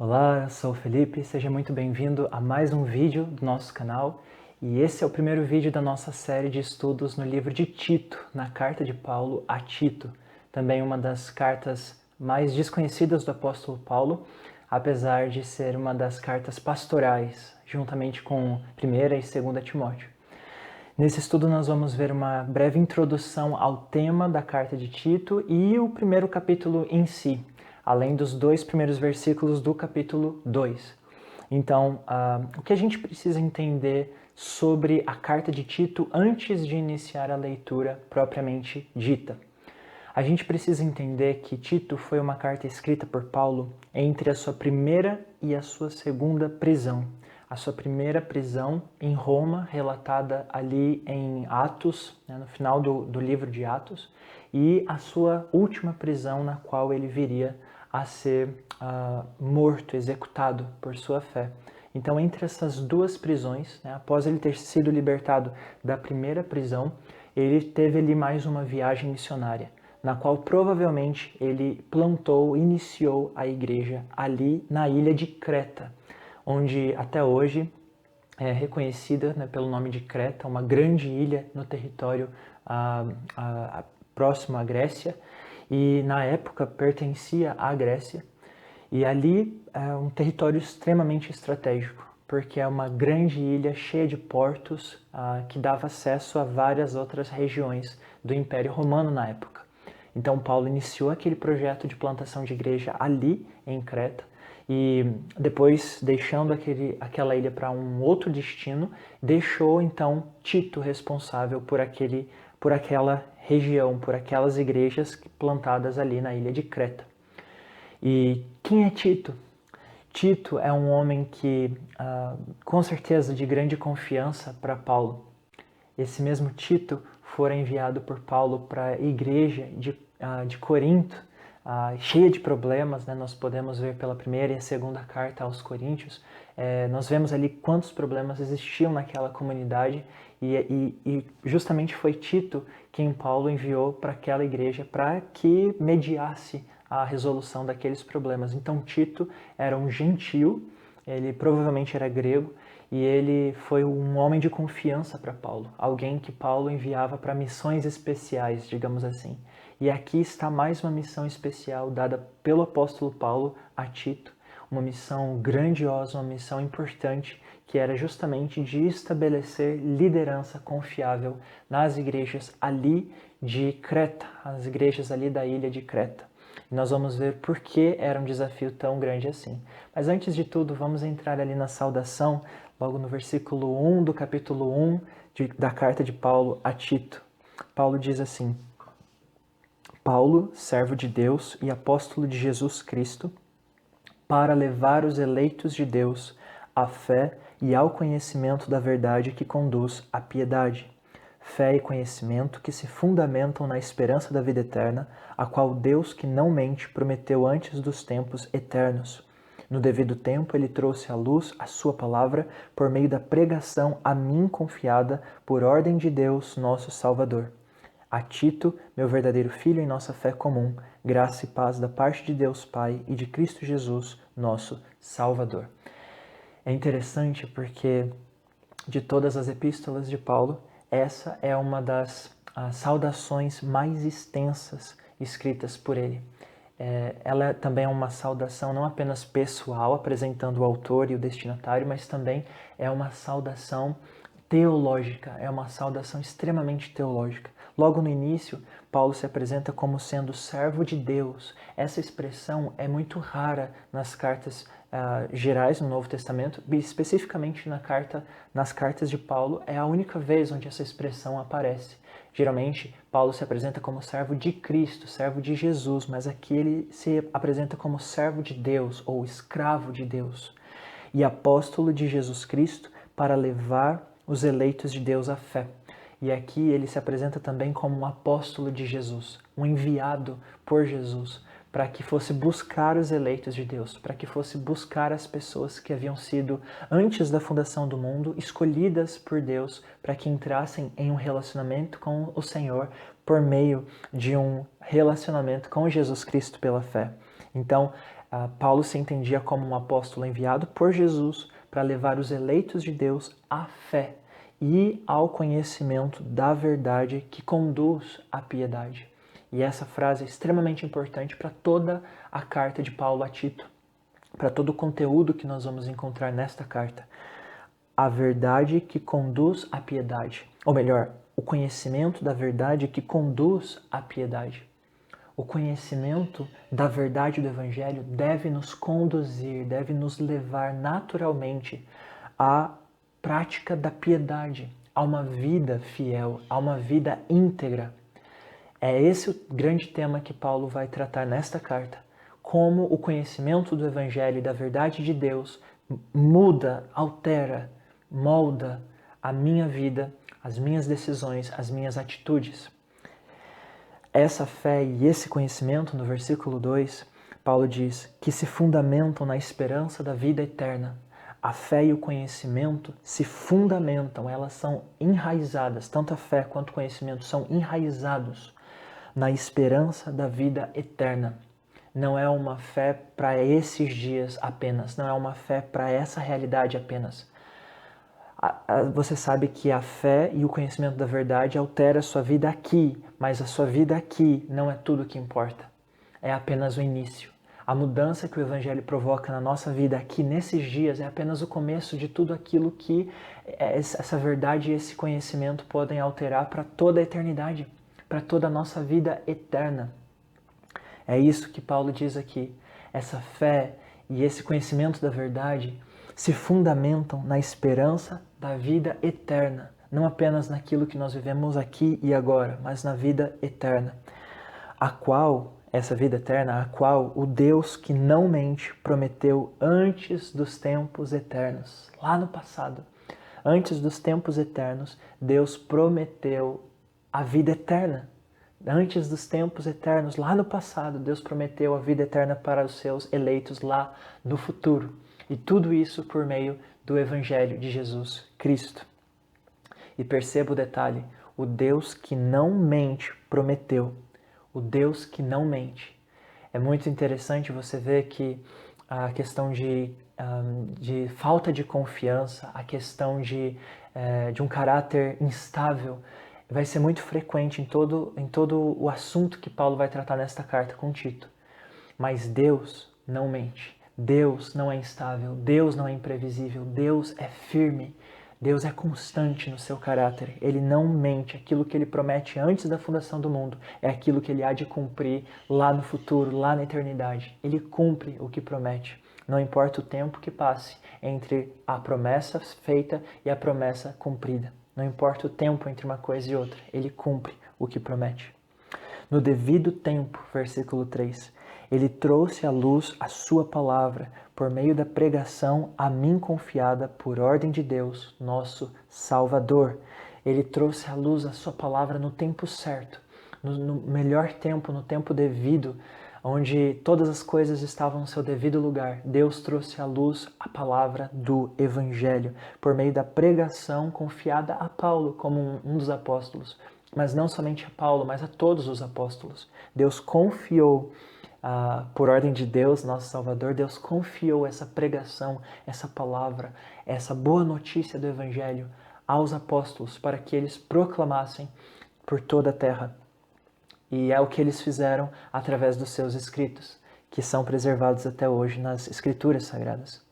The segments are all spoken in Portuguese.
Olá, eu sou o Felipe, seja muito bem-vindo a mais um vídeo do nosso canal. E esse é o primeiro vídeo da nossa série de estudos no livro de Tito, na carta de Paulo a Tito. Também uma das cartas mais desconhecidas do apóstolo Paulo, apesar de ser uma das cartas pastorais, juntamente com 1ª e 2ª Timóteo. Nesse estudo nós vamos ver uma breve introdução ao tema da carta de Tito e o primeiro capítulo em si, além dos 2 primeiros versículos do capítulo 2. Então, o que a gente precisa entender sobre a carta de Tito antes de iniciar a leitura propriamente dita? A gente precisa entender que Tito foi uma carta escrita por Paulo entre a sua primeira e a sua segunda prisão. A sua primeira prisão em Roma, relatada ali em Atos, no final do livro de Atos, e a sua última prisão na qual ele viria a ser morto, executado por sua fé. Então, entre essas duas prisões, após ele ter sido libertado da primeira prisão, ele teve ali mais uma viagem missionária, na qual provavelmente ele iniciou a igreja ali na ilha de Creta, onde até hoje é reconhecida pelo nome de Creta, uma grande ilha no território próximo à Grécia, e na época pertencia à Grécia, e ali é um território extremamente estratégico, porque é uma grande ilha cheia de portos que dava acesso a várias outras regiões do Império Romano na época. Então Paulo iniciou aquele projeto de plantação de igreja ali em Creta, e depois, deixando aquela ilha para um outro destino, deixou então Tito responsável por aquela região, por aquelas igrejas plantadas ali na ilha de Creta. E quem é Tito? Tito é um homem que, com certeza, de grande confiança para Paulo. Esse mesmo Tito fora enviado por Paulo para a igreja de Corinto, cheia de problemas, Nós podemos ver pela primeira e a segunda carta aos Coríntios, nós vemos ali quantos problemas existiam naquela comunidade e justamente foi Tito quem Paulo enviou para aquela igreja para que mediasse a resolução daqueles problemas. Então Tito era um gentio, ele provavelmente era grego, e ele foi um homem de confiança para Paulo, alguém que Paulo enviava para missões especiais, digamos assim. E aqui está mais uma missão especial dada pelo apóstolo Paulo a Tito, uma missão grandiosa, uma missão importante, que era justamente de estabelecer liderança confiável nas igrejas ali de Creta, as igrejas ali da ilha de Creta. E nós vamos ver por que era um desafio tão grande assim. Mas antes de tudo, vamos entrar ali na saudação, logo no versículo 1 do capítulo 1 da carta de Paulo a Tito. Paulo diz assim: Paulo, servo de Deus e apóstolo de Jesus Cristo, para levar os eleitos de Deus à fé e ao conhecimento da verdade que conduz à piedade. Fé e conhecimento que se fundamentam na esperança da vida eterna, a qual Deus, que não mente, prometeu antes dos tempos eternos. No devido tempo, ele trouxe à luz a sua palavra por meio da pregação a mim confiada por ordem de Deus, nosso Salvador. A Tito, meu verdadeiro filho em nossa fé comum, graça e paz da parte de Deus Pai e de Cristo Jesus, nosso Salvador. É interessante porque de todas as epístolas de Paulo, essa é uma das saudações mais extensas escritas por ele. Ela também é uma saudação não apenas pessoal, apresentando o autor e o destinatário, mas também é uma saudação teológica, é uma saudação extremamente teológica. Logo no início, Paulo se apresenta como sendo servo de Deus. Essa expressão é muito rara nas cartas gerais no Novo Testamento, especificamente nas cartas de Paulo, é a única vez onde essa expressão aparece. Geralmente, Paulo se apresenta como servo de Cristo, servo de Jesus, mas aqui ele se apresenta como servo de Deus ou escravo de Deus e apóstolo de Jesus Cristo para levar os eleitos de Deus à fé. E aqui ele se apresenta também como um apóstolo de Jesus, um enviado por Jesus, para que fosse buscar os eleitos de Deus, para que fosse buscar as pessoas que haviam sido, antes da fundação do mundo, escolhidas por Deus para que entrassem em um relacionamento com o Senhor por meio de um relacionamento com Jesus Cristo pela fé. Então, Paulo se entendia como um apóstolo enviado por Jesus para levar os eleitos de Deus à fé e ao conhecimento da verdade que conduz à piedade. E essa frase é extremamente importante para toda a carta de Paulo a Tito, para todo o conteúdo que nós vamos encontrar nesta carta. A verdade que conduz à piedade, ou melhor, o conhecimento da verdade que conduz à piedade. O conhecimento da verdade do Evangelho deve nos conduzir, deve nos levar naturalmente à prática da piedade, a uma vida fiel, a uma vida íntegra. É esse o grande tema que Paulo vai tratar nesta carta. Como o conhecimento do Evangelho e da verdade de Deus muda, altera, molda a minha vida, as minhas decisões, as minhas atitudes. Essa fé e esse conhecimento, no versículo 2, Paulo diz que se fundamentam na esperança da vida eterna. A fé e o conhecimento se fundamentam, elas são enraizadas, tanto a fé quanto o conhecimento são enraizados na esperança da vida eterna. Não é uma fé para esses dias apenas, não é uma fé para essa realidade apenas. Você sabe que a fé e o conhecimento da verdade altera a sua vida aqui, mas a sua vida aqui não é tudo o que importa. É apenas o início. A mudança que o Evangelho provoca na nossa vida aqui nesses dias é apenas o começo de tudo aquilo que essa verdade e esse conhecimento podem alterar para toda a eternidade, para toda a nossa vida eterna. É isso que Paulo diz aqui. Essa fé e esse conhecimento da verdade se fundamentam na esperança da vida eterna, não apenas naquilo que nós vivemos aqui e agora, mas na vida eterna, essa vida eterna, a qual o Deus que não mente prometeu antes dos tempos eternos, lá no passado. Antes dos tempos eternos, Deus prometeu a vida eterna. Antes dos tempos eternos, lá no passado, Deus prometeu a vida eterna para os seus eleitos lá no futuro. E tudo isso por meio do Evangelho de Jesus Cristo. E perceba o detalhe, o Deus que não mente prometeu. O Deus que não mente. É muito interessante você ver que a questão de falta de confiança, a questão de um caráter instável, vai ser muito frequente em todo o assunto que Paulo vai tratar nesta carta com Tito. Mas Deus não mente. Deus não é instável, Deus não é imprevisível, Deus é firme, Deus é constante no seu caráter. Ele não mente. Aquilo que ele promete antes da fundação do mundo é aquilo que ele há de cumprir lá no futuro, lá na eternidade. Ele cumpre o que promete. Não importa o tempo que passe entre a promessa feita e a promessa cumprida. Não importa o tempo entre uma coisa e outra. Ele cumpre o que promete. No devido tempo, versículo 3, ele trouxe à luz a sua palavra por meio da pregação a mim confiada por ordem de Deus, nosso Salvador. Ele trouxe à luz a sua palavra no tempo certo, no melhor tempo, no tempo devido, onde todas as coisas estavam no seu devido lugar. Deus trouxe à luz a palavra do Evangelho por meio da pregação confiada a Paulo como um dos apóstolos. Mas não somente a Paulo, mas a todos os apóstolos. Deus confiou, por ordem de Deus, nosso Salvador, Deus confiou essa pregação, essa palavra, essa boa notícia do Evangelho aos apóstolos para que eles proclamassem por toda a terra. E é o que eles fizeram através dos seus escritos, que são preservados até hoje nas Escrituras Sagradas.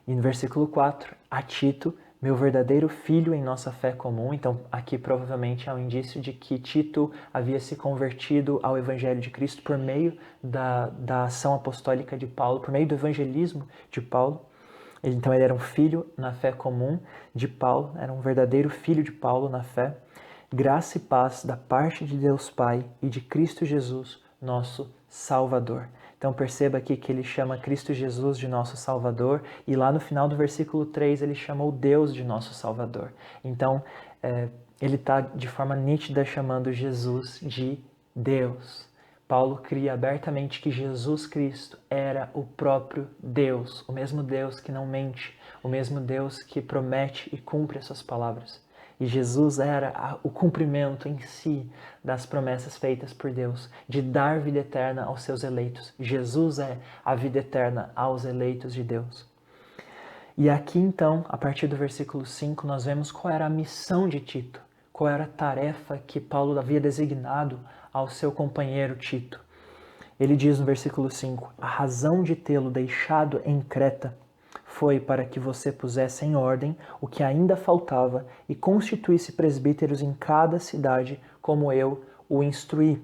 E no versículo 4, a Tito, meu verdadeiro filho em nossa fé comum. Então, aqui provavelmente há um indício de que Tito havia se convertido ao Evangelho de Cristo por meio da ação apostólica de Paulo, por meio do evangelismo de Paulo. Então, ele era um filho na fé comum de Paulo, era um verdadeiro filho de Paulo na fé. Graça e paz da parte de Deus Pai e de Cristo Jesus, nosso Salvador. Então perceba aqui que ele chama Cristo Jesus de nosso Salvador e lá no final do versículo 3 ele chamou Deus de nosso Salvador. Então ele está de forma nítida chamando Jesus de Deus. Paulo cria abertamente que Jesus Cristo era o próprio Deus, o mesmo Deus que não mente, o mesmo Deus que promete e cumpre as suas palavras. E Jesus era o cumprimento em si das promessas feitas por Deus, de dar vida eterna aos seus eleitos. Jesus é a vida eterna aos eleitos de Deus. E aqui então, a partir do versículo 5, nós vemos qual era a missão de Tito, qual era a tarefa que Paulo havia designado ao seu companheiro Tito. Ele diz no versículo 5, a razão de tê-lo deixado em Creta foi para que você pusesse em ordem o que ainda faltava e constituísse presbíteros em cada cidade, como eu o instruí.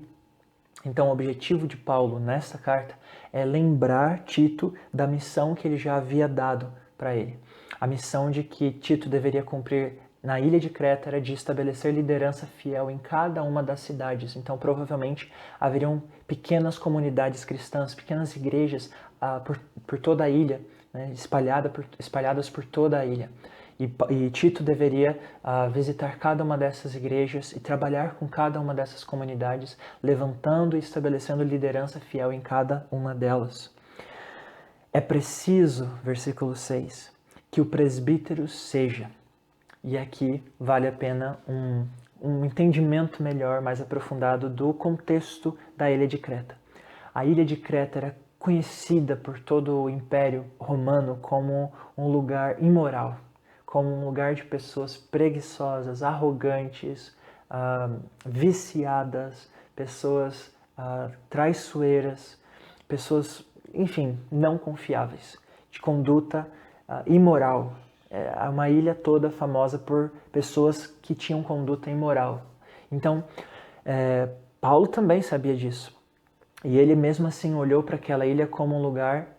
Então, o objetivo de Paulo nesta carta é lembrar Tito da missão que ele já havia dado para ele. A missão de que Tito deveria cumprir na ilha de Creta era de estabelecer liderança fiel em cada uma das cidades. Então, provavelmente, haveriam pequenas comunidades cristãs, pequenas igrejas por toda a ilha, né, espalhadas por toda a ilha. E Tito deveria visitar cada uma dessas igrejas e trabalhar com cada uma dessas comunidades, levantando e estabelecendo liderança fiel em cada uma delas. É preciso, versículo 6, que o presbítero seja. E aqui vale a pena um entendimento melhor, mais aprofundado do contexto da ilha de Creta. A ilha de Creta era conhecida por todo o Império Romano como um lugar imoral, como um lugar de pessoas preguiçosas, arrogantes, viciadas, pessoas traiçoeiras, pessoas, enfim, não confiáveis, de conduta imoral. É uma ilha toda famosa por pessoas que tinham conduta imoral. Então, Paulo também sabia disso. E ele mesmo assim olhou para aquela ilha como um lugar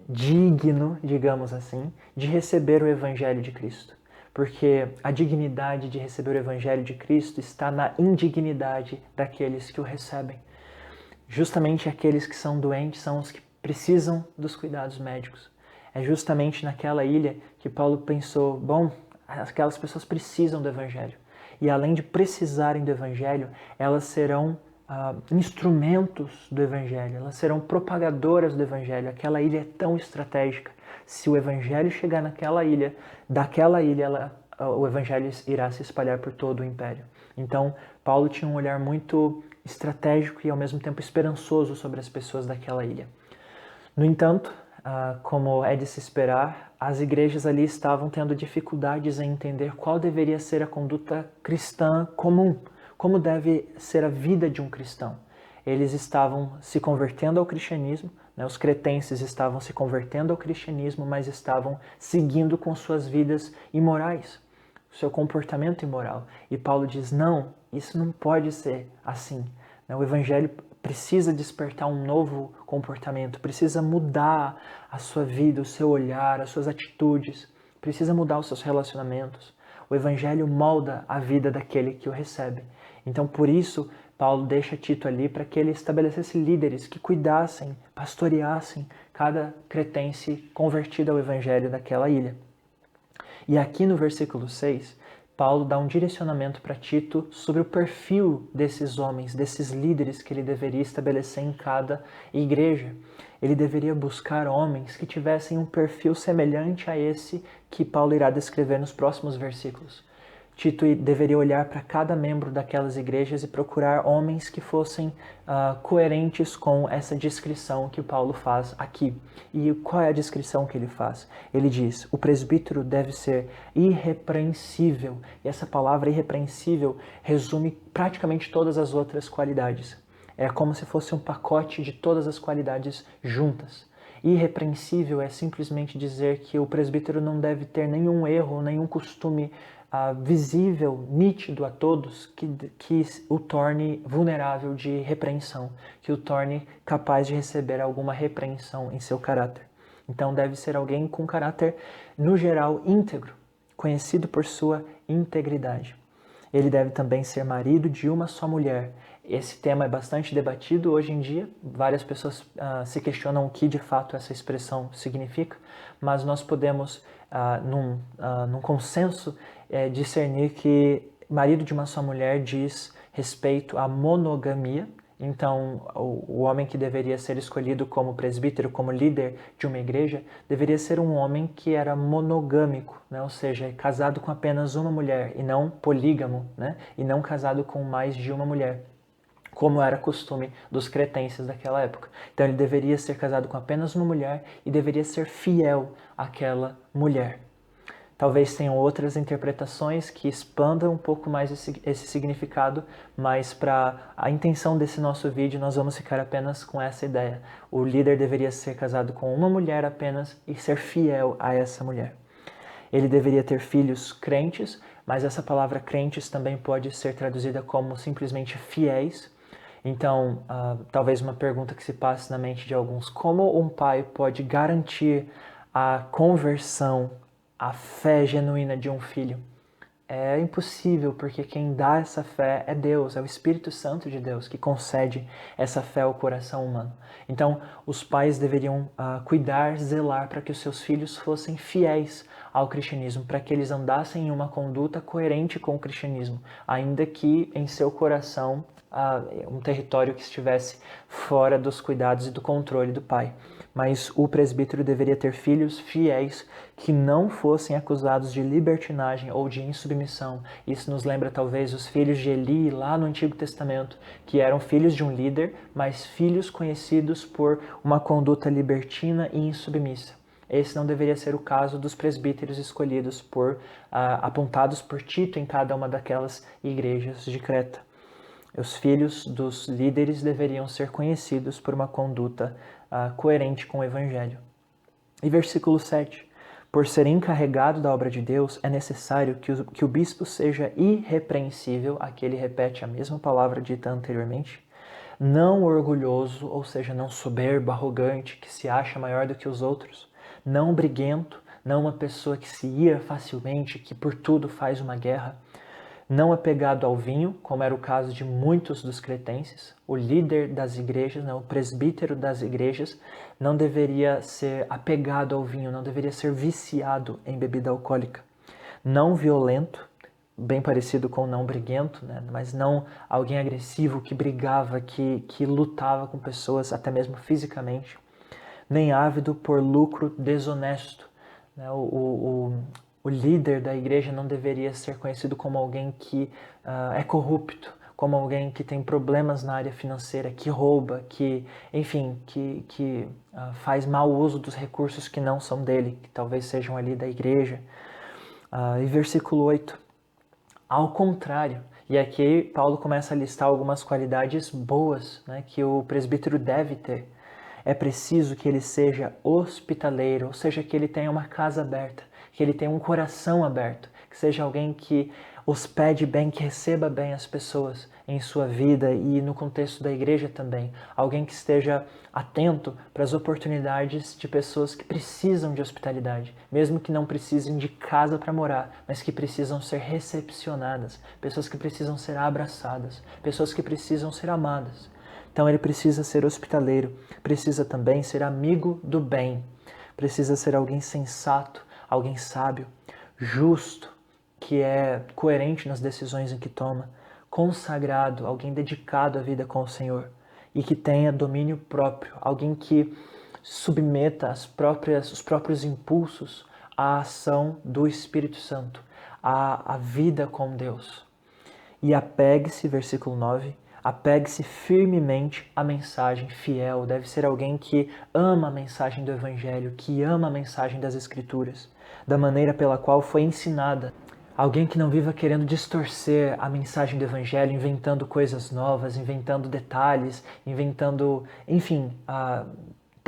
digno, digamos assim, de receber o Evangelho de Cristo. Porque a dignidade de receber o Evangelho de Cristo está na indignidade daqueles que o recebem. Justamente aqueles que são doentes são os que precisam dos cuidados médicos. É justamente naquela ilha que Paulo pensou, bom, aquelas pessoas precisam do Evangelho. E além de precisarem do Evangelho, elas serão instrumentos do Evangelho, elas serão propagadoras do Evangelho. Aquela ilha é tão estratégica. Se o Evangelho chegar naquela ilha, daquela ilha o Evangelho irá se espalhar por todo o Império. Então, Paulo tinha um olhar muito estratégico e ao mesmo tempo esperançoso sobre as pessoas daquela ilha. No entanto, como é de se esperar, as igrejas ali estavam tendo dificuldades em entender qual deveria ser a conduta cristã comum, como deve ser a vida de um cristão. Eles estavam se convertendo ao cristianismo, né? Os cretenses estavam se convertendo ao cristianismo, mas estavam seguindo com suas vidas imorais, seu comportamento imoral. E Paulo diz, não, isso não pode ser assim. O Evangelho precisa despertar um novo comportamento, precisa mudar a sua vida, o seu olhar, as suas atitudes, precisa mudar os seus relacionamentos. O Evangelho molda a vida daquele que o recebe. Então, por isso, Paulo deixa Tito ali para que ele estabelecesse líderes que cuidassem, pastoreassem cada cretense convertido ao Evangelho daquela ilha. E aqui no versículo 6, Paulo dá um direcionamento para Tito sobre o perfil desses homens, desses líderes que ele deveria estabelecer em cada igreja. Ele deveria buscar homens que tivessem um perfil semelhante a esse que Paulo irá descrever nos próximos versículos. Tito deveria olhar para cada membro daquelas igrejas e procurar homens que fossem coerentes com essa descrição que Paulo faz aqui. E qual é a descrição que ele faz? Ele diz, o presbítero deve ser irrepreensível. E essa palavra irrepreensível resume praticamente todas as outras qualidades. É como se fosse um pacote de todas as qualidades juntas. Irrepreensível é simplesmente dizer que o presbítero não deve ter nenhum erro, nenhum costume visível, nítido a todos, que o torne vulnerável de repreensão, que o torne capaz de receber alguma repreensão em seu caráter. Então deve ser alguém com caráter, no geral, íntegro, conhecido por sua integridade. Ele deve também ser marido de uma só mulher. Esse tema é bastante debatido hoje em dia. Várias pessoas se questionam o que de fato essa expressão significa, mas nós podemos, num consenso, discernir que marido de uma só mulher diz respeito à monogamia, Então, o homem que deveria ser escolhido como presbítero, como líder de uma igreja, deveria ser um homem que era monogâmico, né? Ou seja, casado com apenas uma mulher e não polígamo, né? E não casado com mais de uma mulher, como era costume dos cretenses daquela época. Então, ele deveria ser casado com apenas uma mulher e deveria ser fiel àquela mulher. Talvez tenham outras interpretações que expandam um pouco mais esse significado, mas para a intenção desse nosso vídeo nós vamos ficar apenas com essa ideia. O líder deveria ser casado com uma mulher apenas e ser fiel a essa mulher. Ele deveria ter filhos crentes, mas essa palavra crentes também pode ser traduzida como simplesmente fiéis. Então, talvez uma pergunta que se passe na mente de alguns: como um pai pode garantir a conversão, a fé genuína de um filho? É impossível, porque quem dá essa fé é Deus, é o Espírito Santo de Deus que concede essa fé ao coração humano. Então, os pais deveriam cuidar, zelar para que os seus filhos fossem fiéis ao cristianismo, para que eles andassem em uma conduta coerente com o cristianismo, ainda que em seu coração um território que estivesse fora dos cuidados e do controle do pai. Mas o presbítero deveria ter filhos fiéis que não fossem acusados de libertinagem ou de insubmissão. Isso nos lembra talvez os filhos de Eli lá no Antigo Testamento, que eram filhos de um líder, mas filhos conhecidos por uma conduta libertina e insubmissa. Esse não deveria ser o caso dos presbíteros escolhidos apontados por Tito em cada uma daquelas igrejas de Creta. Os filhos dos líderes deveriam ser conhecidos por uma conduta coerente com o Evangelho. E versículo 7. Por ser encarregado da obra de Deus, é necessário que o bispo seja irrepreensível, aqui ele repete a mesma palavra dita anteriormente, não orgulhoso, ou seja, não soberbo, arrogante, que se acha maior do que os outros, não briguento, não uma pessoa que se ira facilmente, que por tudo faz uma guerra, não apegado ao vinho, como era o caso de muitos dos cretenses. O líder das igrejas, o presbítero das igrejas, não deveria ser apegado ao vinho, não deveria ser viciado em bebida alcoólica. Não violento, bem parecido com não briguento, mas não alguém agressivo que brigava, que lutava com pessoas, até mesmo fisicamente. Nem ávido por lucro desonesto. O líder da igreja não deveria ser conhecido como alguém que é corrupto, como alguém que tem problemas na área financeira, que rouba, que faz mau uso dos recursos que não são dele, que talvez sejam ali da igreja. E versículo 8. Ao contrário, e aqui Paulo começa a listar algumas qualidades boas, que o presbítero deve ter. É preciso que ele seja hospitaleiro, ou seja, que ele tenha uma casa aberta, que ele tenha um coração aberto, que seja alguém que hospede bem, que receba bem as pessoas em sua vida e no contexto da igreja também. Alguém que esteja atento para as oportunidades de pessoas que precisam de hospitalidade, mesmo que não precisem de casa para morar, mas que precisam ser recepcionadas, pessoas que precisam ser abraçadas, pessoas que precisam ser amadas. Então ele precisa ser hospitaleiro, precisa também ser amigo do bem, precisa ser alguém sensato, alguém sábio, justo, que é coerente nas decisões em que toma, consagrado, alguém dedicado à vida com o Senhor e que tenha domínio próprio, alguém que submeta os próprios impulsos à ação do Espírito Santo, à vida com Deus. E apegue-se, versículo 9, apegue-se firmemente à mensagem fiel. Deve ser alguém que ama a mensagem do Evangelho, que ama a mensagem das Escrituras, da maneira pela qual foi ensinada. Alguém que não viva querendo distorcer a mensagem do Evangelho, inventando coisas novas, inventando detalhes,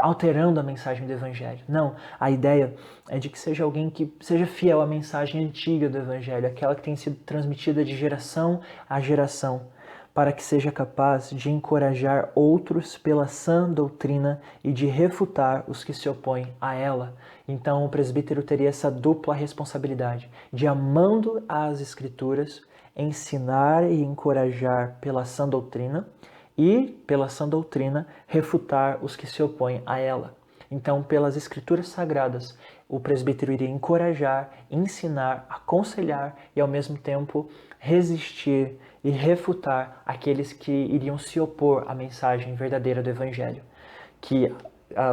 alterando a mensagem do Evangelho. Não, a ideia é de que seja alguém que seja fiel à mensagem antiga do Evangelho, aquela que tem sido transmitida de geração a geração, para que seja capaz de encorajar outros pela sã doutrina e de refutar os que se opõem a ela. Então o presbítero teria essa dupla responsabilidade de, amando as Escrituras, ensinar e encorajar pela sã doutrina e, pela sã doutrina, refutar os que se opõem a ela. Então, pelas escrituras sagradas, o presbítero iria encorajar, ensinar, aconselhar e, ao mesmo tempo, resistir e refutar aqueles que iriam se opor à mensagem verdadeira do Evangelho. Que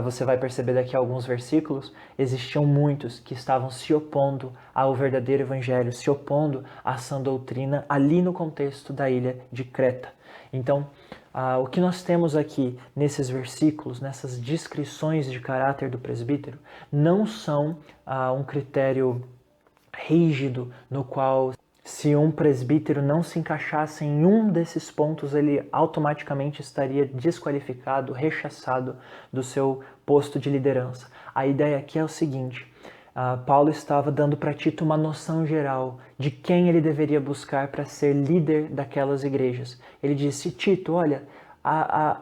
você vai perceber daqui a alguns versículos, existiam muitos que estavam se opondo ao verdadeiro Evangelho, se opondo à sã doutrina, ali no contexto da ilha de Creta. Então, o que nós temos aqui nesses versículos, nessas descrições de caráter do presbítero, não são um critério rígido no qual, se um presbítero não se encaixasse em um desses pontos, ele automaticamente estaria desqualificado, rechaçado do seu posto de liderança. A ideia aqui é o seguinte: Paulo estava dando para Tito uma noção geral de quem ele deveria buscar para ser líder daquelas igrejas. Ele disse: Tito, olha,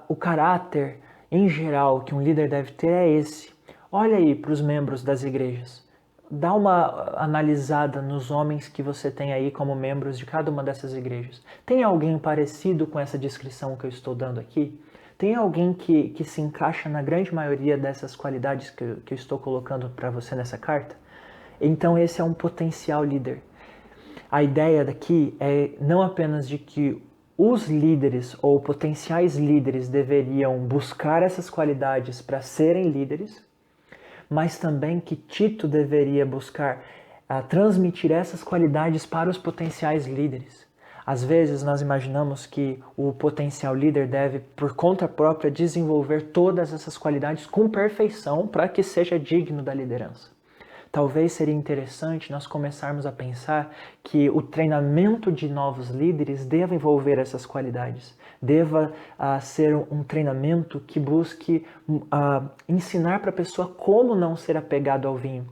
o caráter em geral que um líder deve ter é esse. Olha aí para os membros das igrejas. Dá uma analisada nos homens que você tem aí como membros de cada uma dessas igrejas. Tem alguém parecido com essa descrição que eu estou dando aqui? Tem alguém que se encaixa na grande maioria dessas qualidades que eu estou colocando para você nessa carta? Então esse é um potencial líder. A ideia daqui é não apenas de que os líderes ou potenciais líderes deveriam buscar essas qualidades para serem líderes, mas também que Tito deveria buscar transmitir essas qualidades para os potenciais líderes. Às vezes nós imaginamos que o potencial líder deve, por conta própria, desenvolver todas essas qualidades com perfeição para que seja digno da liderança. Talvez seria interessante nós começarmos a pensar que o treinamento de novos líderes deva envolver essas qualidades. Deva ser um treinamento que busque ensinar para a pessoa como não ser apegado ao vinho,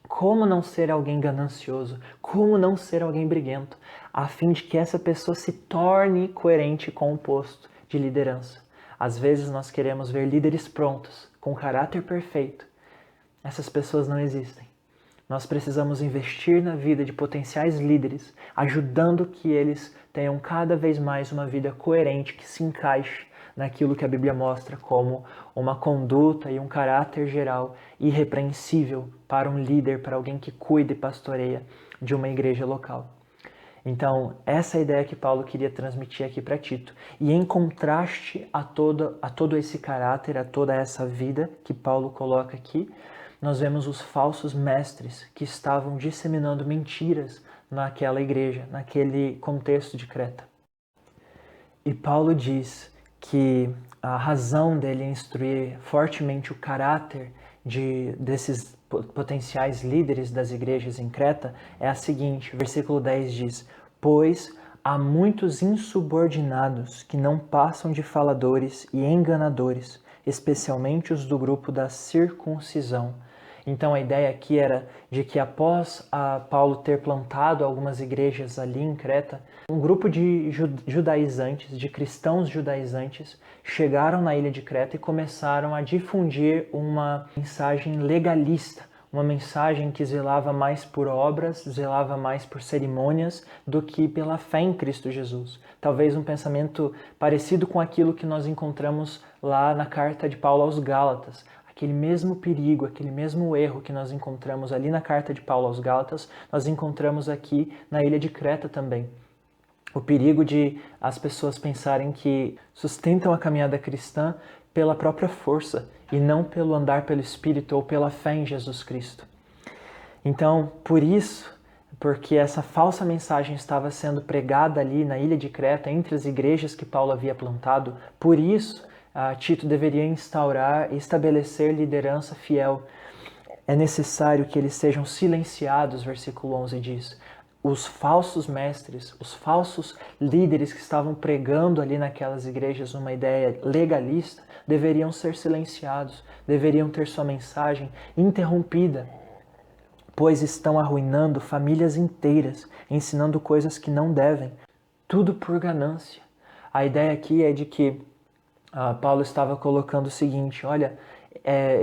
como não ser alguém ganancioso, como não ser alguém briguento, a fim de que essa pessoa se torne coerente com o posto de liderança. Às vezes nós queremos ver líderes prontos, com caráter perfeito. Essas pessoas não existem. Nós precisamos investir na vida de potenciais líderes, ajudando que eles tenham cada vez mais uma vida coerente, que se encaixe naquilo que a Bíblia mostra como uma conduta e um caráter geral irrepreensível para um líder, para alguém que cuida e pastoreia de uma igreja local. Então, essa é a ideia que Paulo queria transmitir aqui para Tito. E em contraste a todo esse caráter, a toda essa vida que Paulo coloca aqui, nós vemos os falsos mestres que estavam disseminando mentiras naquela igreja, naquele contexto de Creta. E Paulo diz que a razão dele instruir fortemente o caráter desses potenciais líderes das igrejas em Creta é a seguinte: versículo 10 diz: pois há muitos insubordinados que não passam de faladores e enganadores, especialmente os do grupo da circuncisão. Então a ideia aqui era de que após Paulo ter plantado algumas igrejas ali em Creta, um grupo de judaizantes, de cristãos judaizantes, chegaram na ilha de Creta e começaram a difundir uma mensagem legalista, uma mensagem que zelava mais por obras, zelava mais por cerimônias do que pela fé em Cristo Jesus. Talvez um pensamento parecido com aquilo que nós encontramos lá na carta de Paulo aos Gálatas. Aquele mesmo perigo, aquele mesmo erro que nós encontramos ali na carta de Paulo aos Gálatas, nós encontramos aqui na ilha de Creta também. O perigo de as pessoas pensarem que sustentam a caminhada cristã pela própria força e não pelo andar pelo Espírito ou pela fé em Jesus Cristo. Então, por isso, porque essa falsa mensagem estava sendo pregada ali na ilha de Creta, entre as igrejas que Paulo havia plantado, por isso, Tito deveria instaurar e estabelecer liderança fiel. É necessário que eles sejam silenciados, versículo 11 diz. Os falsos mestres, os falsos líderes que estavam pregando ali naquelas igrejas uma ideia legalista, deveriam ser silenciados, deveriam ter sua mensagem interrompida, pois estão arruinando famílias inteiras, ensinando coisas que não devem, tudo por ganância. A ideia aqui é de que Paulo estava colocando o seguinte: olha,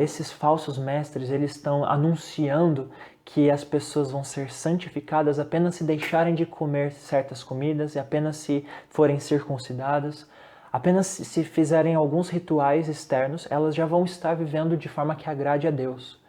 esses falsos mestres, eles estão anunciando que as pessoas vão ser santificadas apenas se deixarem de comer certas comidas e apenas se forem circuncidadas. Apenas se fizerem alguns rituais externos, elas já vão estar vivendo de forma que agrade a Deus.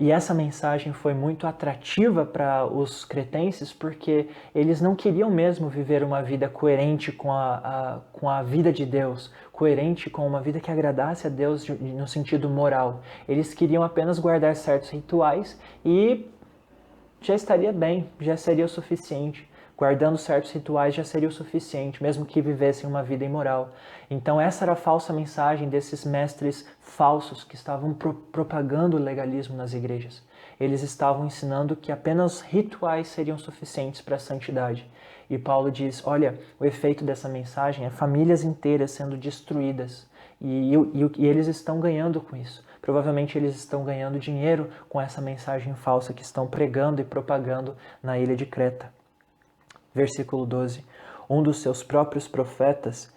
E essa mensagem foi muito atrativa para os cretenses porque eles não queriam mesmo viver uma vida coerente com a vida de Deus, coerente com uma vida que agradasse a Deus no sentido moral. Eles queriam apenas guardar certos rituais e já estaria bem, já seria o suficiente. Guardando certos rituais já seria o suficiente, mesmo que vivessem uma vida imoral. Então essa era a falsa mensagem desses mestres falsos que estavam propagando o legalismo nas igrejas. Eles estavam ensinando que apenas rituais seriam suficientes para a santidade. E Paulo diz, olha, o efeito dessa mensagem é famílias inteiras sendo destruídas. E eles estão ganhando com isso. Provavelmente eles estão ganhando dinheiro com essa mensagem falsa que estão pregando e propagando na ilha de Creta. Versículo 12. Um dos seus próprios profetas,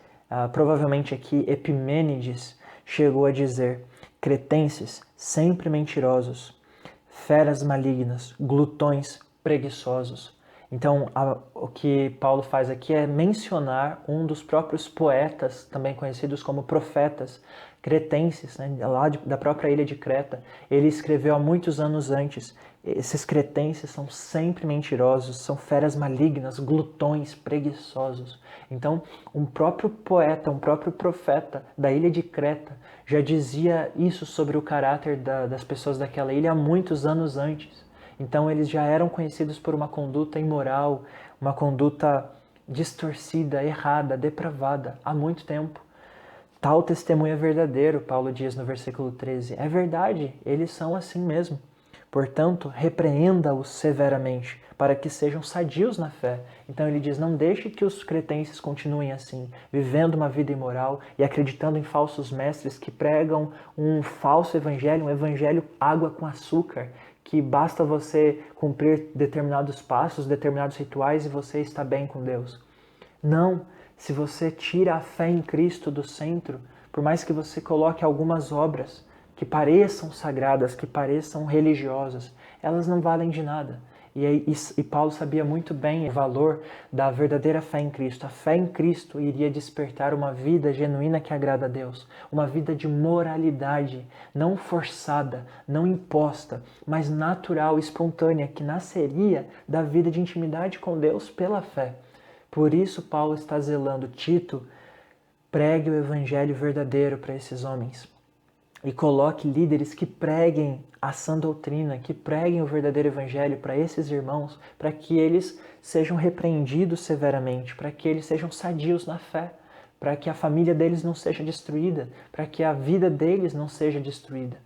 provavelmente aqui Epimênides, chegou a dizer: cretenses, sempre mentirosos, feras malignas, glutões preguiçosos. Então, o que Paulo faz aqui é mencionar um dos próprios poetas, também conhecidos como profetas, cretenses, né, lá da própria ilha de Creta. Ele escreveu há muitos anos antes: esses cretenses são sempre mentirosos, são feras malignas, glutões, preguiçosos. Então, um próprio poeta, um próprio profeta da ilha de Creta já dizia isso sobre o caráter das pessoas daquela ilha há muitos anos antes. Então eles já eram conhecidos por uma conduta imoral, uma conduta distorcida, errada, depravada, há muito tempo. Tal testemunho é verdadeiro, Paulo diz no versículo 13. É verdade, eles são assim mesmo. Portanto, repreenda-os severamente, para que sejam sadios na fé. Então ele diz, não deixe que os cretenses continuem assim, vivendo uma vida imoral e acreditando em falsos mestres que pregam um falso evangelho, um evangelho água com açúcar, que basta você cumprir determinados passos, determinados rituais e você está bem com Deus. Não, se você tira a fé em Cristo do centro, por mais que você coloque algumas obras que pareçam sagradas, que pareçam religiosas, elas não valem de nada. E Paulo sabia muito bem o valor da verdadeira fé em Cristo. A fé em Cristo iria despertar uma vida genuína que agrada a Deus. Uma vida de moralidade, não forçada, não imposta, mas natural, espontânea, que nasceria da vida de intimidade com Deus pela fé. Por isso Paulo está zelando, Tito, pregue o evangelho verdadeiro para esses homens. E coloque líderes que preguem a sã doutrina, que preguem o verdadeiro evangelho para esses irmãos, para que eles sejam repreendidos severamente, para que eles sejam sadios na fé, para que a família deles não seja destruída, para que a vida deles não seja destruída.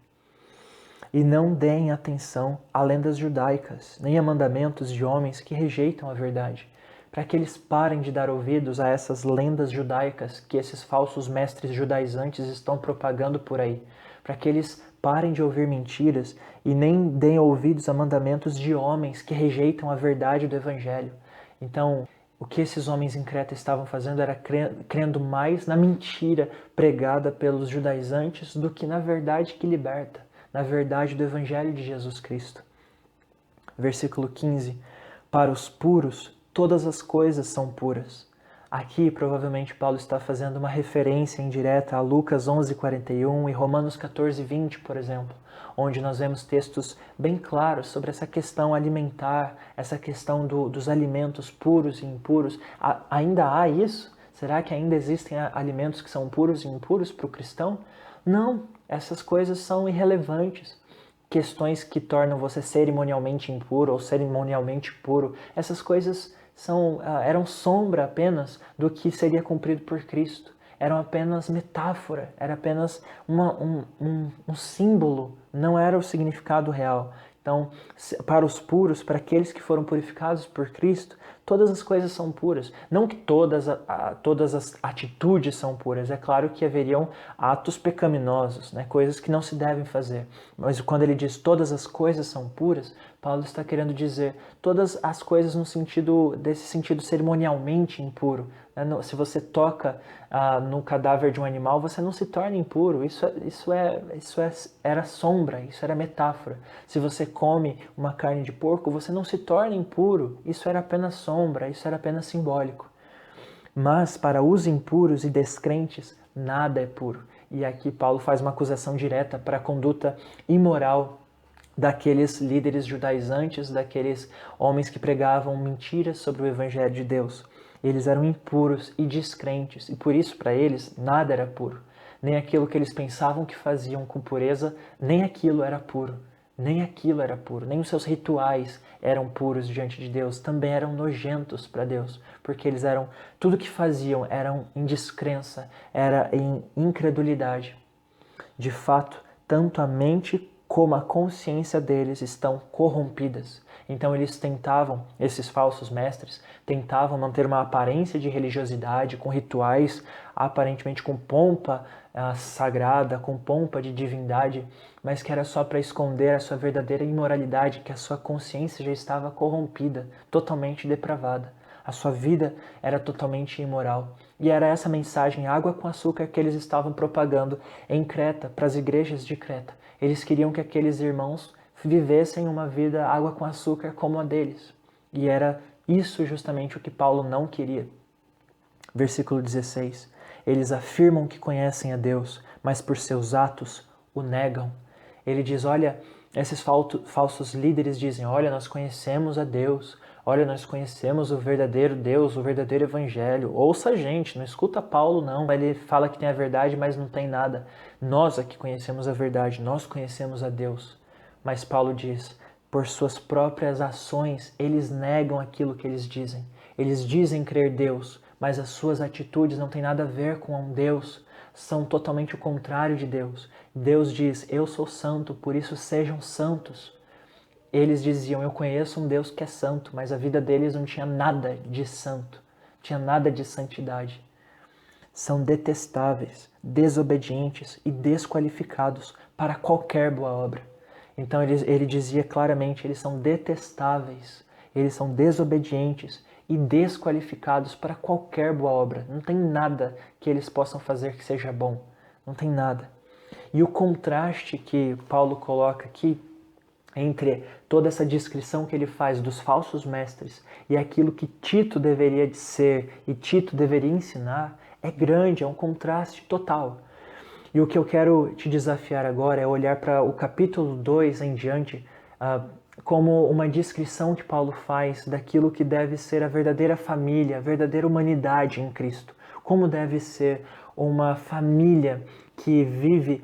E não deem atenção a lendas judaicas, nem a mandamentos de homens que rejeitam a verdade, para que eles parem de dar ouvidos a essas lendas judaicas que esses falsos mestres judaizantes estão propagando por aí, para que eles parem de ouvir mentiras e nem deem ouvidos a mandamentos de homens que rejeitam a verdade do Evangelho. Então, o que esses homens em Creta estavam fazendo era crendo mais na mentira pregada pelos judaizantes do que na verdade que liberta, na verdade do Evangelho de Jesus Cristo. Versículo 15. Para os puros, todas as coisas são puras. Aqui, provavelmente, Paulo está fazendo uma referência indireta a Lucas 11:41 e Romanos 14:20, por exemplo, onde nós vemos textos bem claros sobre essa questão alimentar, essa questão dos alimentos puros e impuros. Ainda há isso? Será que ainda existem alimentos que são puros e impuros para o cristão? Não, essas coisas são irrelevantes. Questões que tornam você cerimonialmente impuro ou cerimonialmente puro, essas coisas eram sombra apenas do que seria cumprido por Cristo. Eram apenas metáfora, era apenas um símbolo, não era o significado real. Então, para os puros, para aqueles que foram purificados por Cristo, todas as coisas são puras. Não que todas as atitudes são puras. É claro que haveriam atos pecaminosos, né? Coisas que não se devem fazer. Mas quando ele diz todas as coisas são puras, Paulo está querendo dizer todas as coisas desse sentido cerimonialmente impuro. Se você toca no cadáver de um animal, você não se torna impuro. Era sombra, isso era metáfora. Se você come uma carne de porco, você não se torna impuro. Isso era apenas sombra, isso era apenas simbólico. Mas para os impuros e descrentes, nada é puro. E aqui Paulo faz uma acusação direta para a conduta imoral daqueles líderes judaizantes, daqueles homens que pregavam mentiras sobre o Evangelho de Deus. Eles eram impuros e descrentes, e por isso para eles nada era puro. Nem aquilo que eles pensavam que faziam com pureza, nem aquilo era puro. Nem aquilo era puro, nem os seus rituais eram puros diante de Deus, também eram nojentos para Deus, porque eles eram, tudo que faziam eram em descrença, era em incredulidade. De fato, tanto a mente como a consciência deles estão corrompidas. Então eles tentavam, esses falsos mestres, tentavam manter uma aparência de religiosidade, com rituais aparentemente com pompa sagrada, com pompa de divindade, mas que era só para esconder a sua verdadeira imoralidade, que a sua consciência já estava corrompida, totalmente depravada. A sua vida era totalmente imoral. E era essa mensagem, água com açúcar, que eles estavam propagando em Creta, para as igrejas de Creta. Eles queriam que aqueles irmãos vivessem uma vida água com açúcar como a deles. E era isso justamente o que Paulo não queria. Versículo 16. Eles afirmam que conhecem a Deus, mas por seus atos o negam. Ele diz, olha, esses falsos líderes dizem, olha, nós conhecemos a Deus, olha, nós conhecemos o verdadeiro Deus, o verdadeiro Evangelho. Ouça a gente, não escuta Paulo não, ele fala que tem a verdade, mas não tem nada. Nós aqui conhecemos a verdade, nós conhecemos a Deus. Mas Paulo diz, por suas próprias ações, eles negam aquilo que eles dizem. Eles dizem crer Deus, mas as suas atitudes não têm nada a ver com Deus, são totalmente o contrário de Deus. Deus diz, eu sou santo, por isso sejam santos. Eles diziam, eu conheço um Deus que é santo, mas a vida deles não tinha nada de santo, tinha nada de santidade. São detestáveis, desobedientes e desqualificados para qualquer boa obra. Então ele dizia claramente, eles são detestáveis, eles são desobedientes e desqualificados para qualquer boa obra. Não tem nada que eles possam fazer que seja bom. Não tem nada. E o contraste que Paulo coloca aqui entre toda essa descrição que ele faz dos falsos mestres e aquilo que Tito deveria de ser e Tito deveria ensinar é grande, é um contraste total. E o que eu quero te desafiar agora é olhar para o capítulo 2 em diante como uma descrição que Paulo faz daquilo que deve ser a verdadeira família, a verdadeira humanidade em Cristo. Como deve ser uma família que vive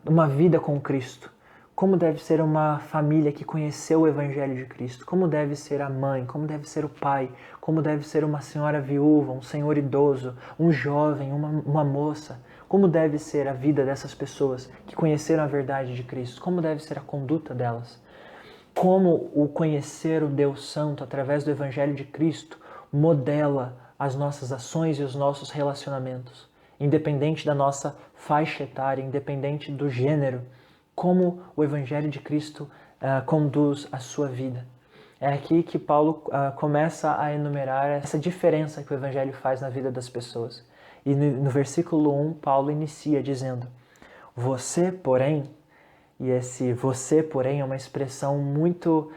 uma vida com Cristo. Como deve ser uma família que conheceu o Evangelho de Cristo. Como deve ser a mãe, como deve ser o pai, como deve ser uma senhora viúva, um senhor idoso, um jovem, uma moça. Como deve ser a vida dessas pessoas que conheceram a verdade de Cristo. Como deve ser a conduta delas. Como o conhecer o Deus Santo através do Evangelho de Cristo modela as nossas ações e os nossos relacionamentos. Independente da nossa faixa etária, independente do gênero, como o Evangelho de Cristo conduz a sua vida. É aqui que Paulo começa a enumerar essa diferença que o Evangelho faz na vida das pessoas. E no versículo 1, Paulo inicia dizendo, você, porém, e esse você, porém, é uma expressão muito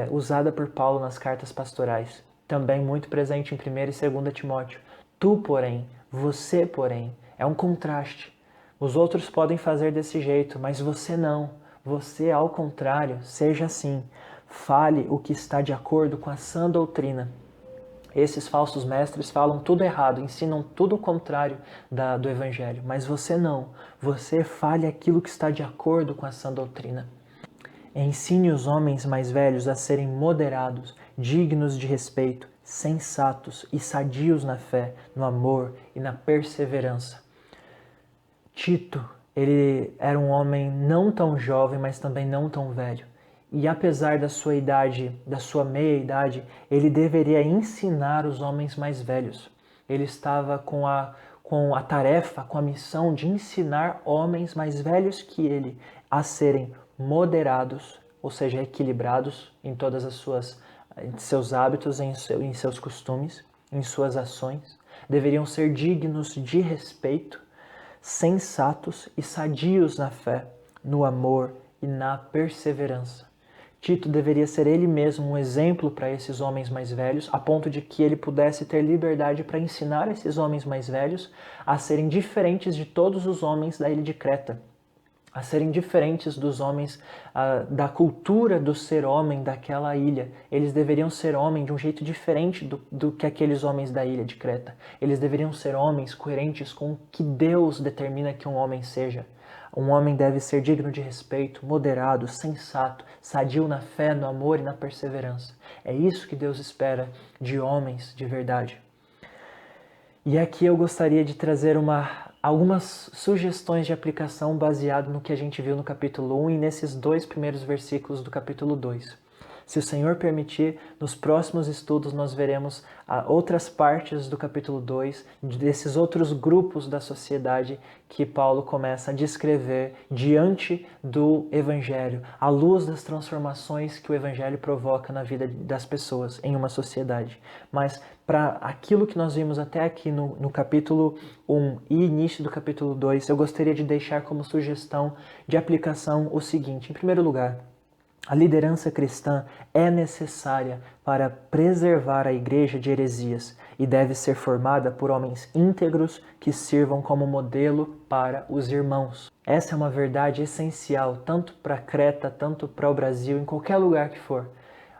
usada por Paulo nas cartas pastorais, também muito presente em 1 e 2 Timóteo. Tu, porém, você, porém, é um contraste. Os outros podem fazer desse jeito, mas você não. Você, ao contrário, seja assim. Fale o que está de acordo com a sã doutrina. Esses falsos mestres falam tudo errado, ensinam tudo o contrário do Evangelho. Mas você não. Você fale aquilo que está de acordo com a sã doutrina. Ensine os homens mais velhos a serem moderados, dignos de respeito, sensatos e sadios na fé, no amor e na perseverança. Tito, ele era um homem não tão jovem, mas também não tão velho. E apesar da sua idade, da sua meia-idade, ele deveria ensinar os homens mais velhos. Ele estava com a tarefa, com a missão de ensinar homens mais velhos que ele a serem moderados, ou seja, equilibrados em todas em seus hábitos, em seus costumes, em suas ações. Deveriam ser dignos de respeito, sensatos e sadios na fé, no amor e na perseverança. Tito deveria ser ele mesmo um exemplo para esses homens mais velhos, a ponto de que ele pudesse ter liberdade para ensinar esses homens mais velhos a serem diferentes de todos os homens da ilha de Creta, a serem diferentes dos homens, da cultura do ser homem daquela ilha. Eles deveriam ser homens de um jeito diferente do que aqueles homens da ilha de Creta. Eles deveriam ser homens coerentes com o que Deus determina que um homem seja. Um homem deve ser digno de respeito, moderado, sensato, sadio na fé, no amor e na perseverança. É isso que Deus espera de homens de verdade. E aqui eu gostaria de trazer algumas sugestões de aplicação baseado no que a gente viu no capítulo 1 e nesses 2 primeiros versículos do capítulo 2. Se o Senhor permitir, nos próximos estudos nós veremos outras partes do capítulo 2, desses outros grupos da sociedade que Paulo começa a descrever diante do Evangelho, à luz das transformações que o Evangelho provoca na vida das pessoas em uma sociedade. Mas para aquilo que nós vimos até aqui no capítulo 1 e início do capítulo 2, eu gostaria de deixar como sugestão de aplicação o seguinte: em primeiro lugar, a liderança cristã é necessária para preservar a igreja de heresias e deve ser formada por homens íntegros que sirvam como modelo para os irmãos. Essa é uma verdade essencial tanto para Creta, tanto para o Brasil, em qualquer lugar que for.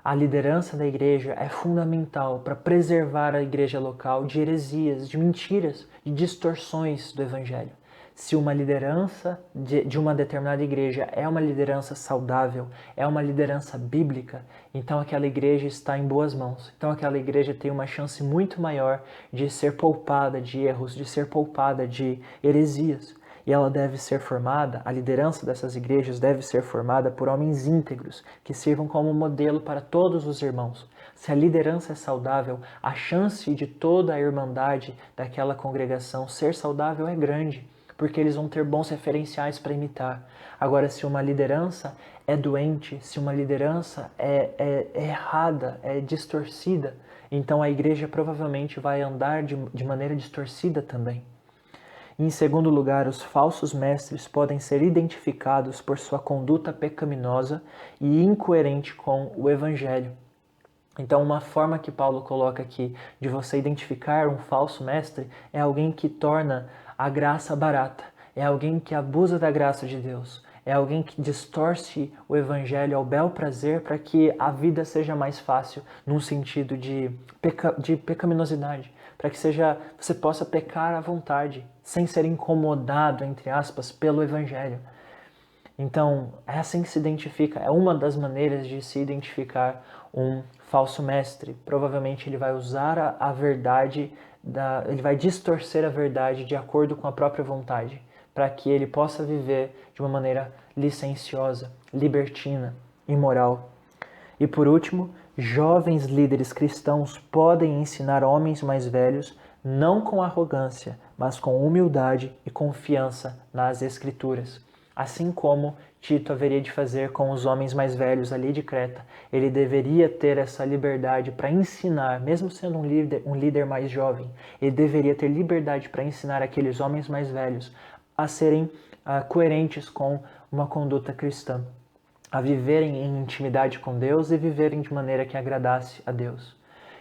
A liderança da igreja é fundamental para preservar a igreja local de heresias, de mentiras, de distorções do evangelho. Se uma liderança de uma determinada igreja é uma liderança saudável, é uma liderança bíblica, então aquela igreja está em boas mãos. Então aquela igreja tem uma chance muito maior de ser poupada de erros, de ser poupada de heresias. E ela deve ser formada, a liderança dessas igrejas deve ser formada por homens íntegros, que sirvam como modelo para todos os irmãos. Se a liderança é saudável, a chance de toda a irmandade daquela congregação ser saudável é grande, porque eles vão ter bons referenciais para imitar. Agora, se uma liderança é doente, se uma liderança é errada, é distorcida, então a igreja provavelmente vai andar de maneira distorcida também. Em segundo lugar, os falsos mestres podem ser identificados por sua conduta pecaminosa e incoerente com o Evangelho. Então, uma forma que Paulo coloca aqui de você identificar um falso mestre é alguém que torna a graça barata, é alguém que abusa da graça de Deus, é alguém que distorce o Evangelho ao bel prazer para que a vida seja mais fácil, num sentido de pecaminosidade, para que você possa pecar à vontade, sem ser incomodado, entre aspas, pelo Evangelho. Então, é assim que se identifica, é uma das maneiras de se identificar um falso mestre. Provavelmente ele vai usar a verdade, ele vai distorcer a verdade de acordo com a própria vontade, para que ele possa viver de uma maneira licenciosa, libertina, imoral. E por último, jovens líderes cristãos podem ensinar homens mais velhos não com arrogância, mas com humildade e confiança nas Escrituras. Assim como Tito haveria de fazer com os homens mais velhos ali de Creta, ele deveria ter essa liberdade para ensinar, mesmo sendo um líder mais jovem, ele deveria ter liberdade para ensinar aqueles homens mais velhos a serem coerentes com uma conduta cristã, a viverem em intimidade com Deus e viverem de maneira que agradasse a Deus.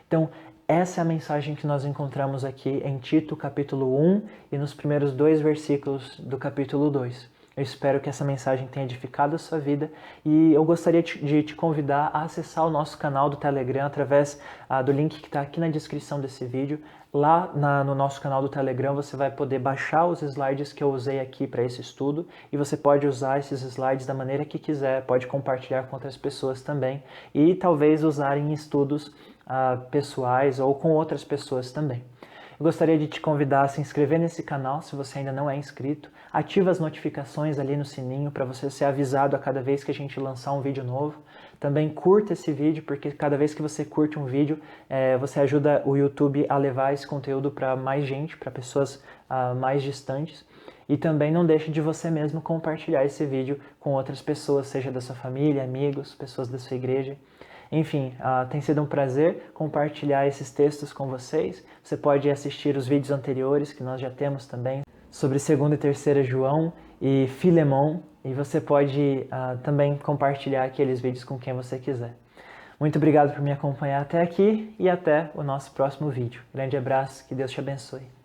Então, essa é a mensagem que nós encontramos aqui em Tito, capítulo 1 e nos primeiros 2 versículos do capítulo 2. Eu espero que essa mensagem tenha edificado a sua vida e eu gostaria de te convidar a acessar o nosso canal do Telegram através do link que está aqui na descrição desse vídeo. Lá no nosso canal do Telegram você vai poder baixar os slides que eu usei aqui para esse estudo e você pode usar esses slides da maneira que quiser, pode compartilhar com outras pessoas também e talvez usar em estudos pessoais ou com outras pessoas também. Eu gostaria de te convidar a se inscrever nesse canal se você ainda não é inscrito. Ativa as notificações ali no sininho para você ser avisado a cada vez que a gente lançar um vídeo novo. Também curta esse vídeo, porque cada vez que você curte um vídeo, você ajuda o YouTube a levar esse conteúdo para mais gente, para pessoas mais distantes. E também não deixe de você mesmo compartilhar esse vídeo com outras pessoas, seja da sua família, amigos, pessoas da sua igreja. Enfim, tem sido um prazer compartilhar esses textos com vocês. Você pode assistir os vídeos anteriores que nós já temos também sobre 2ª e 3ª João e Filemon, e você pode também compartilhar aqueles vídeos com quem você quiser. Muito obrigado por me acompanhar até aqui e até o nosso próximo vídeo. Grande abraço, que Deus te abençoe.